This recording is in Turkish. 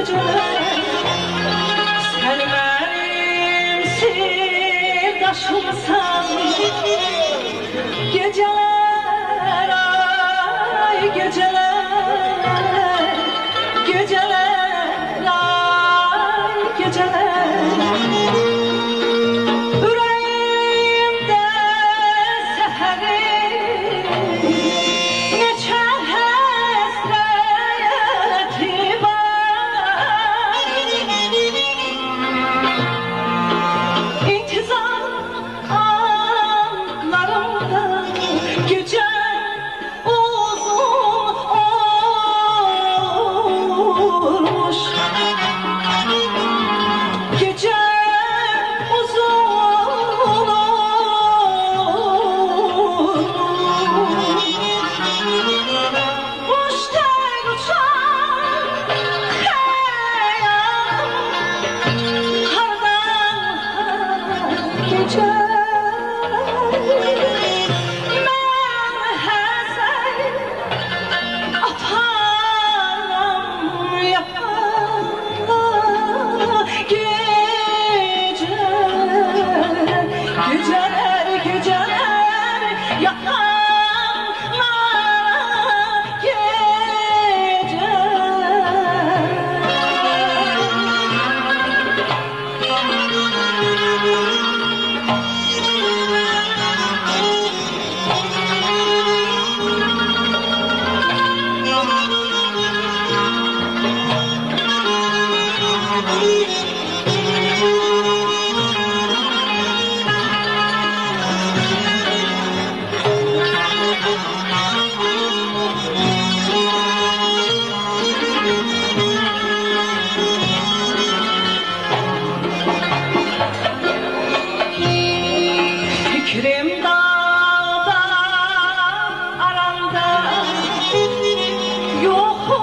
geceler sen benim sirdaşımsan. Geceler ay geceler, geceler ay geceler. Yüreğimde seherim geçer hasreti var. İntizar anlarımda gece uzun olmuş. Gece uzun olmuş. Kuşlar uçar hayal kardan geçer. Ben her atarım yaparım gece. Geceler geceler yakarlar gece. Fikrim dağda aramda yok o